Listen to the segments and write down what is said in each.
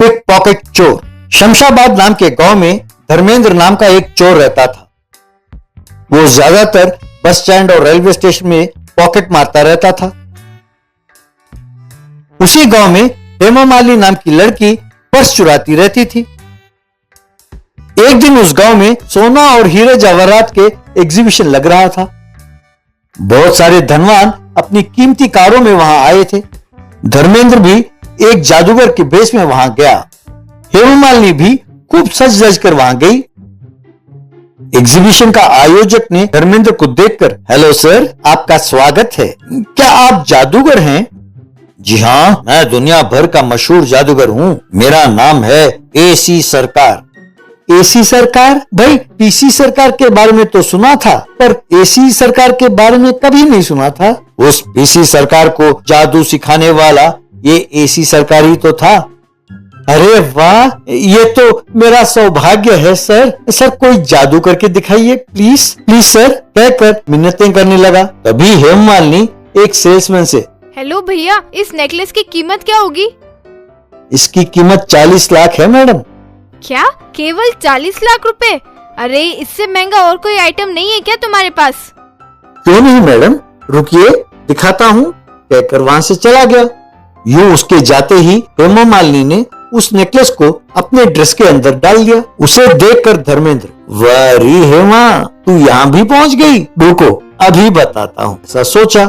Pick pocket चोर। शमशाबाद नाम के गांव में धर्मेंद्र नाम का एक चोर रहता था। वो ज्यादातर बस स्टैंड और रेलवे स्टेशन में पॉकेट मारता रहता था। उसी गांव में हेमा मालिनी नाम की लड़की पर्स चुराती रहती थी। एक दिन उस गांव में सोना और हीरे जवाहरात के एग्जीबिशन लग रहा था। बहुत सारे धनवान अपनी कीमती कारों में वहां आए थे। धर्मेंद्र भी एक जादूगर के भेष में वहां गया। हेमा मालिनी भी खूब सज धज कर वहां गई। एग्जीबिशन का आयोजक ने धर्मेंद्र को देखकर, हेलो सर, आपका स्वागत है। क्या आप जादूगर हैं? जी हाँ, मैं दुनिया भर का मशहूर जादूगर हूँ। मेरा नाम है एसी सरकार। एसी सरकार? भाई पीसी सरकार के बारे में तो सुना था, पर एसी सरकार के बारे में कभी नहीं सुना था। उस पीसी सरकार को जादू सिखाने वाला ये एसी सरकार ही तो था। अरे वाह, ये तो मेरा सौभाग्य है सर। सर कोई जादू करके दिखाइए प्लीज प्लीज सर, कहकर मिन्नतें करने लगा। तभी हेमा मालिनी एक सेल्समैन से, हेलो भैया, इस नेकलेस की कीमत क्या होगी? इसकी कीमत 40 लाख है मैडम। क्या, केवल 40 लाख रुपए? अरे इससे महंगा और कोई आइटम नहीं है क्या तुम्हारे पास? क्यों नहीं मैडम, रुकिए दिखाता हूँ, कहकर वहां से चला गया। यूं उसके जाते ही हेमा मालिनी ने उस नेकलेस को अपने ड्रेस के अंदर डाल दिया। उसे देखकर धर्मेंद्र, वारी हेमा, तू यहाँ भी पहुँच गई। रुको अभी बताता हूँ, ऐसा सोचा।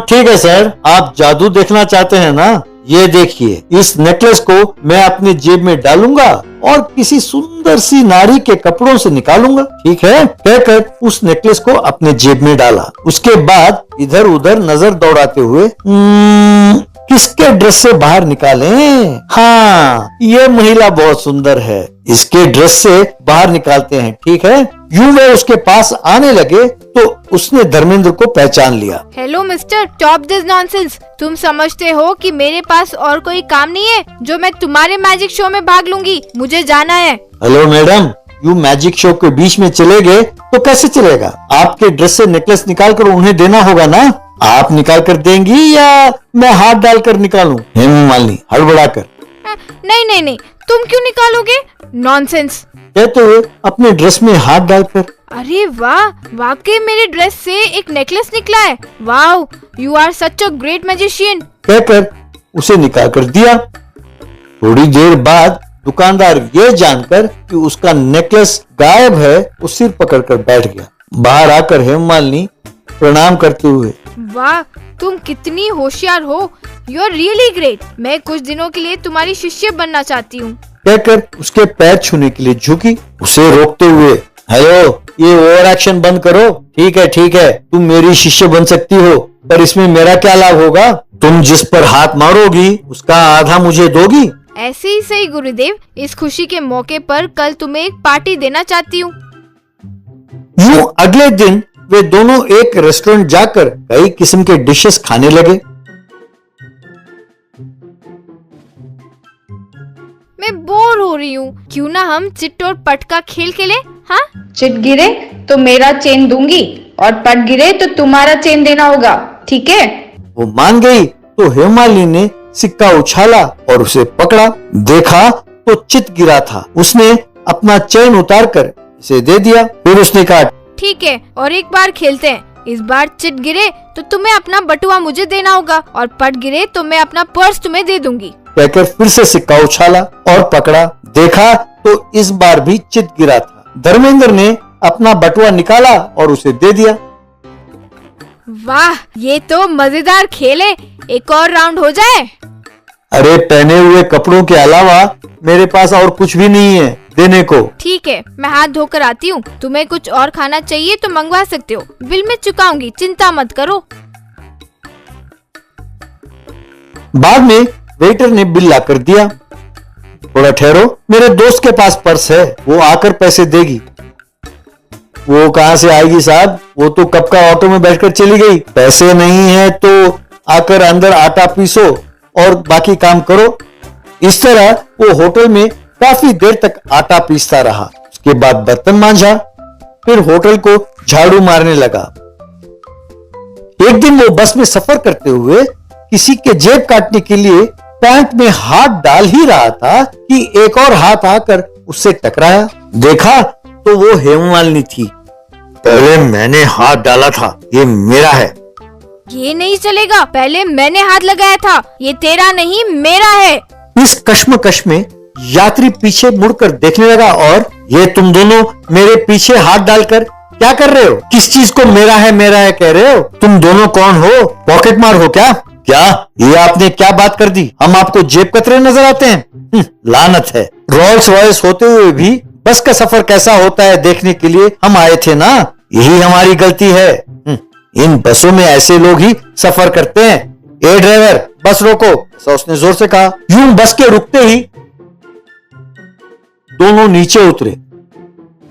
ठीक है सर, आप जादू देखना चाहते हैं ना? ये देखिए, इस नेकलेस को मैं अपनी जेब में डालूंगा और किसी सुंदर सी नारी के कपड़ों से निकालूंगा, ठीक है? कहकर उस नेकलेस को अपने जेब में डाला। उसके बाद इधर उधर नजर दौड़ाते हुए किसके ड्रेस से बाहर निकालें? हाँ, ये महिला बहुत सुंदर है, इसके ड्रेस से बाहर निकालते हैं, ठीक है? यूं वे उसके पास आने लगे तो उसने धर्मेंद्र को पहचान लिया। Hello mister, stop this nonsense. तुम समझते हो कि मेरे पास और कोई काम नहीं है जो मैं तुम्हारे मैजिक शो में भाग लूंगी? मुझे जाना है। Hello madam, you magic show के बीच में चले गए तो कैसे चलेगा? आपके ड्रेस से नेकलेस निकाल कर उन्हें देना होगा ना? आप निकाल कर देंगी या मैं हाथ डालकर निकालूं? हेमा मालिनी हड़बड़ाकर, नहीं नहीं नहीं, तुम क्यों निकालोगे? नॉनसेंस, कहते हुए अपने ड्रेस में हाथ डालकर। अरे वाह, वाकई मेरे ड्रेस से एक नेकलेस निकला है। Wow, you are such a great magician, कहकर उसे निकाल कर दिया। थोड़ी देर बाद दुकानदार ये जानकर कि उसका नेकलेस गायब है, वो सिर पकड़कर बैठ गया। बाहर आकर हेमा मालिनी प्रणाम करते हुए, वाह, तुम कितनी होशियार हो। You are really great. मैं कुछ दिनों के लिए तुम्हारी शिष्य बनना चाहती हूँ, कहकर उसके पैर छूने के लिए झुकी। उसे रोकते हुए, हेलो, ये ओवर एक्शन बंद करो। ठीक है, तुम मेरी शिष्य बन सकती हो, पर इसमें मेरा क्या लाभ होगा? तुम जिस पर हाथ मारोगी उसका आधा मुझे दोगी। ऐसे ही सही गुरुदेव। इस खुशी के मौके पर कल तुम्हें एक पार्टी देना चाहती हूँ। यूं अगले दिन वे दोनों एक रेस्टोरेंट जाकर कई किस्म के डिशेस खाने लगे। मैं बोर हो रही हूँ, क्यों ना हम चिट और पट का खेल खेले? हाँ, चिट गिरे तो मेरा चेन दूंगी और पट गिरे तो तुम्हारा चेन देना होगा, ठीक है? वो मान गई तो हेमा मालिनी ने सिक्का उछाला और उसे पकड़ा। देखा तो चिट गिरा था। उसने अपना चेन उतारकर इसे दे दिया। फिर उसने कहा, ठीक है, और एक बार खेलते हैं। इस बार चिट गिरे तो तुम्हें अपना बटुआ मुझे देना होगा और पट गिरे तो मैं अपना पर्स तुम्हें दे दूंगी। कहकर फिर से सिक्का उछाला और पकड़ा। देखा तो इस बार भी चिट गिरा था। धर्मेंद्र ने अपना बटुआ निकाला और उसे दे दिया। वाह, ये तो मजेदार खेल है। एक और राउंड हो जाए? अरे पहने हुए कपड़ों के अलावा मेरे पास और कुछ भी नहीं है देने को। ठीक है, मैं हाथ धोकर आती हूँ। तुम्हें कुछ और खाना चाहिए तो मंगवा सकते हो। बिल मैं चुकाऊंगी, चिंता मत करो। बाद में वेटर ने बिल लाकर दिया। थोड़ा ठहरो, मेरे दोस्त के पास पर्स है, वो आकर पैसे देगी। वो कहां से आएगी साहब, वो तो कब का ऑटो में बैठकर चली गई। पैसे नहीं है तो आकर अंदर आटा पीसो और बाकी काम करो। इस तरह वो होटल में काफी देर तक आटा पीसता रहा। उसके बाद बर्तन मांजा, फिर होटल को झाड़ू मारने लगा। एक दिन वो बस में सफर करते हुए किसी के जेब काटने के लिए पैंट में हाथ डाल ही रहा था कि एक और हाथ आकर उससे टकराया। देखा तो वो हेमा मालिनी थी। पहले मैंने हाथ डाला था, ये मेरा है। ये नहीं चलेगा, पहले मैंने हाथ लगाया था, ये तेरा नहीं मेरा है। इस कश्मकश में यात्री पीछे मुड़कर देखने लगा और ये तुम दोनों मेरे पीछे हाथ डालकर क्या कर रहे हो? किस चीज को मेरा है कह रहे हो? तुम दोनों कौन हो? पॉकेट मार हो क्या? क्या ये आपने क्या बात कर दी? हम आपको जेब कतरे नजर आते हैं? लानत है। रोल्स रॉयस होते हुए भी बस का सफर कैसा होता है देखने के लिए हम आए थे ना। यही हमारी गलती है। इन बसों में ऐसे लोग ही सफर करते हैं। ए ड्राइवर, बस रोको, ऐसा उसने जोर से कहा। यूं बस के रुकते ही दोनों नीचे उतरे।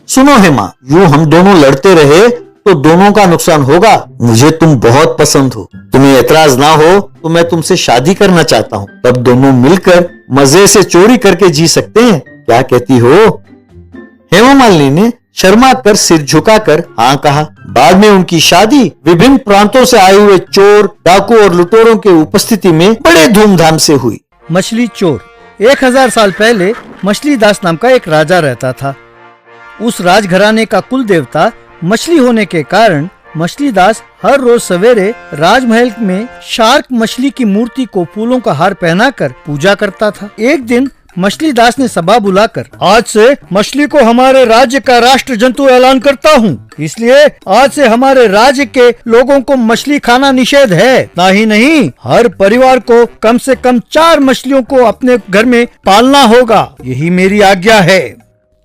सुनो हेमा, यूं हम दोनों लड़ते रहे तो दोनों का नुकसान होगा। मुझे तुम बहुत पसंद हो, तुम्हें एतराज ना हो तो मैं तुमसे शादी करना चाहता हूँ। तब दोनों मिलकर मजे से चोरी करके जी सकते हैं। क्या कहती हो? हेमा मालिनी ने शर्मा कर सिर झुकाकर हाँ कहा। बाद में उनकी शादी विभिन्न प्रांतों से आए हुए चोर, डाकू और लुटेरों के उपस्थिति में बड़े धूमधाम से हुई। मछली चोर। 1000 साल पहले मछलीदास नाम का एक राजा रहता था। उस राजघराने का कुल देवता मछली होने के कारण मछलीदास हर रोज सवेरे राजमहल में शार्क मछली की मूर्ति को फूलों का हार पहनाकर पूजा करता था। एक दिन मछलीदास ने सभा बुलाकर, आज से मछली को हमारे राज्य का राष्ट्र जंतु ऐलान करता हूँ, इसलिए आज से हमारे राज्य के लोगों को मछली खाना निषेध है। ना ही नहीं, हर परिवार को कम से कम 4 मछलियों को अपने घर में पालना होगा। यही मेरी आज्ञा है।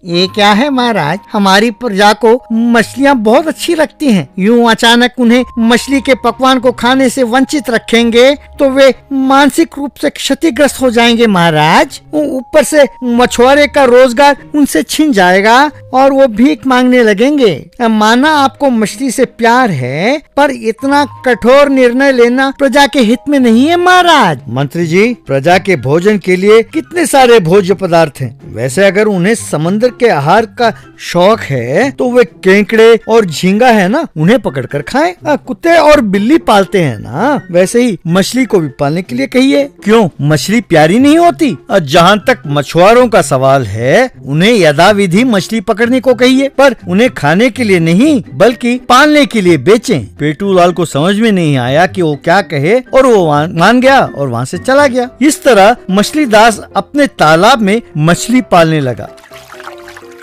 ये क्या है महाराज, हमारी प्रजा को मछलियाँ बहुत अच्छी लगती हैं। यूं अचानक उन्हें मछली के पकवान को खाने से वंचित रखेंगे तो वे मानसिक रूप से क्षतिग्रस्त हो जाएंगे महाराज। ऊपर से मछुआरे का रोजगार उनसे छिन जाएगा और वो भीख मांगने लगेंगे। माना आपको मछली से प्यार है, पर इतना कठोर निर्णय लेना प्रजा के हित में नहीं है महाराज। मंत्री जी, प्रजा के भोजन के लिए कितने सारे भोज्य पदार्थ हैं। वैसे अगर उन्हें समुद्र के आहार का शौक है तो वे केकड़े और झींगा है ना, उन्हें पकड़कर खाएं। कुत्ते और बिल्ली पालते हैं ना, वैसे ही मछली को भी पालने के लिए कहिए। क्यों, मछली प्यारी नहीं होती? जहाँ तक मछुआरों का सवाल है, उन्हें यथाविधि मछली पकड़ने को कहिए, पर उन्हें खाने के लिए नहीं बल्कि पालने के लिए बेचें। पेटूलाल को समझ में नहीं आया कि वो क्या कहे और वो मान गया और वहाँ से चला गया। इस तरह मछलीदास अपने तालाब में मछली पालने लगा।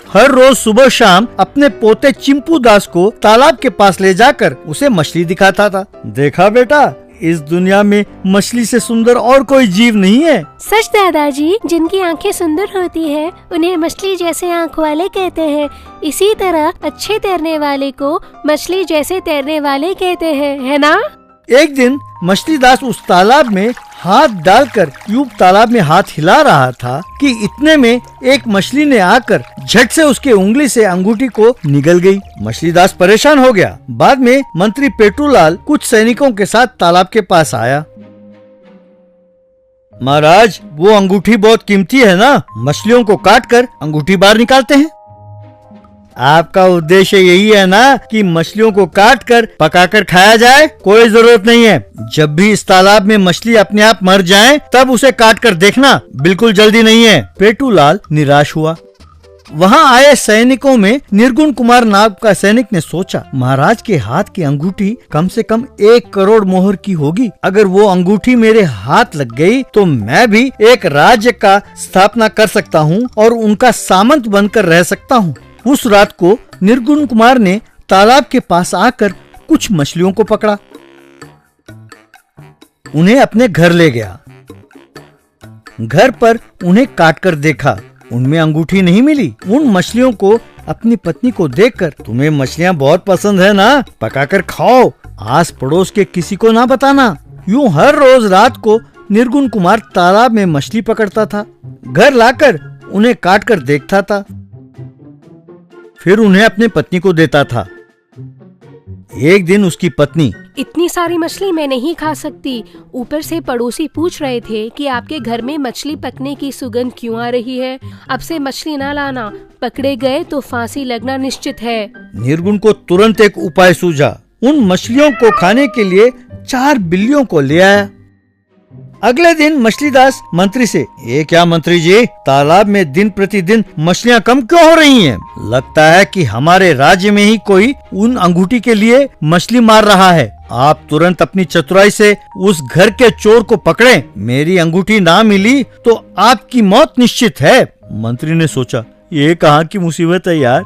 हर रोज सुबह शाम अपने पोते चिंपू दास को तालाब के पास ले जाकर उसे मछली दिखाता था। देखा बेटा, इस दुनिया में मछली से सुंदर और कोई जीव नहीं है। सच दादाजी, जिनकी आंखें सुंदर होती है उन्हें मछली जैसे आंख वाले कहते हैं। इसी तरह अच्छे तैरने वाले को मछली जैसे तैरने वाले कहते हैं, है ना? एक दिन मछलीदास उस तालाब में हाथ डालकर यूं तालाब में हाथ हिला रहा था कि इतने में एक मछली ने आकर झट से उसके उंगली से अंगूठी को निगल गई। मछलीदास परेशान हो गया। बाद में मंत्री पेटूलाल कुछ सैनिकों के साथ तालाब के पास आया। महाराज, वो अंगूठी बहुत कीमती है ना, मछलियों को काटकर अंगूठी बाहर निकालते हैं। आपका उद्देश्य यही है ना कि मछलियों को काटकर पकाकर खाया जाए? कोई जरूरत नहीं है। जब भी इस तालाब में मछली अपने आप मर जाए तब उसे काटकर देखना, बिल्कुल जल्दी नहीं है। पेटूलाल निराश हुआ। वहाँ आए सैनिकों में निर्गुण कुमार नाम का सैनिक ने सोचा, महाराज के हाथ की अंगूठी कम से कम 1 करोड़ मोहर की होगी। अगर वो अंगूठी मेरे हाथ लग गई तो मैं भी एक राज्य का स्थापना कर सकता हूँ और उनका सामंत बनकर रह सकता हूँ। उस रात को निर्गुण कुमार ने तालाब के पास आकर कुछ मछलियों को पकड़ा, उन्हें अपने घर ले गया। घर पर उन्हें काटकर देखा, उनमें अंगूठी नहीं मिली। उन मछलियों को अपनी पत्नी को देखकर, तुम्हें मछलियां बहुत पसंद है ना, पकाकर खाओ, आस पड़ोस के किसी को ना बताना। यूं हर रोज रात को निर्गुण कुमार तालाब में मछली पकड़ता था, घर लाकर उन्हें काटकर देखता था, फिर उन्हें अपनी पत्नी को देता था। एक दिन उसकी पत्नी, इतनी सारी मछली मैं नहीं खा सकती। ऊपर से पड़ोसी पूछ रहे थे कि आपके घर में मछली पकने की सुगंध क्यों आ रही है। अब से मछली ना लाना, पकड़े गए तो फांसी लगना निश्चित है। निर्गुण को तुरंत एक उपाय सूझा। उन मछलियों को खाने के लिए 4 बिल्लियों को ले आया। अगले दिन मछलीदास मंत्री से, ये क्या मंत्री जी, तालाब में दिन प्रतिदिन मछलियाँ कम क्यों हो रही हैं? लगता है कि हमारे राज्य में ही कोई उन अंगूठी के लिए मछली मार रहा है। आप तुरंत अपनी चतुराई से उस घर के चोर को पकड़ें। मेरी अंगूठी ना मिली तो आपकी मौत निश्चित है। मंत्री ने सोचा, ये कहाँ की मुसीबत है यार।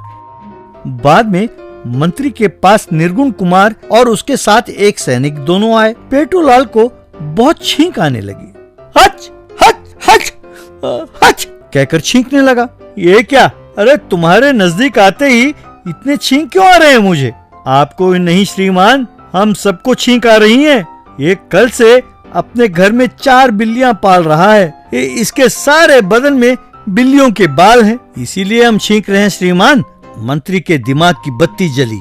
बाद में मंत्री के पास निर्गुण कुमार और उसके साथ एक सैनिक दोनों आए। पेटूलाल को बहुत छींक आने लगी। हच हच हच हच कहकर छींकने लगा। ये क्या? अरे तुम्हारे नजदीक आते ही इतने छींक क्यों आ रहे हैं मुझे? आपको नहीं श्रीमान, हम सबको छींक आ रही हैं। ये कल से अपने घर में 4 बिल्लियां पाल रहा है। इसके सारे बदन में बिल्लियों के बाल हैं, इसीलिए हम छींक रहे हैं श्रीमान। मंत्री के दिमाग की बत्ती जली।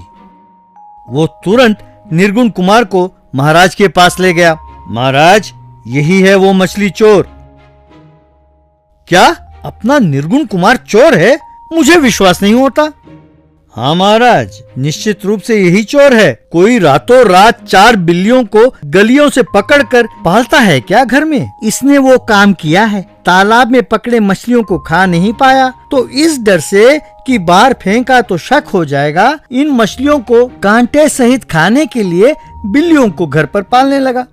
वो तुरंत निर्गुण कुमार को महाराज के पास ले गया। महाराज, यही है वो मछली चोर। क्या अपना निर्गुण कुमार चोर है? मुझे विश्वास नहीं होता। हाँ महाराज, निश्चित रूप से यही चोर है। कोई रातों रात 4 बिल्लियों को गलियों से पकड़कर पालता है क्या घर में? इसने वो काम किया है। तालाब में पकड़े मछलियों को खा नहीं पाया तो इस डर से कि बाहर फेंका तो शक हो जाएगा, इन मछलियों को कांटे सहित खाने के लिए बिल्लियों को घर पर पालने लगा।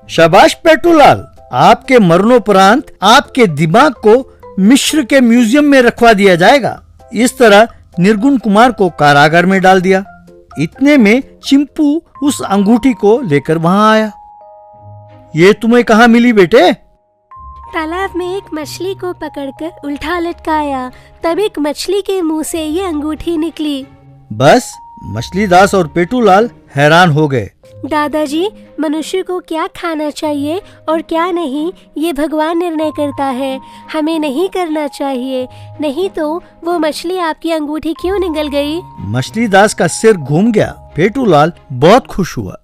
शाबाश पेटूलाल, आपके मरणोपरांत आपके दिमाग को मिस्र के म्यूजियम में रखवा दिया जाएगा। इस तरह निर्गुण कुमार को कारागार में डाल दिया। इतने में चिंपू उस अंगूठी को लेकर वहां आया। ये तुम्हें कहाँ मिली बेटे? तालाब में एक मछली को पकड़कर उल्टा लटकाया, तब एक मछली के मुंह से ये अंगूठी निकली। बस मछलीदास और पेटूलाल हैरान हो गए। दादाजी, मनुष्य को क्या खाना चाहिए और क्या नहीं, ये भगवान निर्णय करता है। हमें नहीं करना चाहिए, नहीं तो वो मछली आपकी अंगूठी क्यों निगल गई? मछलीदास का सिर घूम गया। पेटूलाल बहुत खुश हुआ।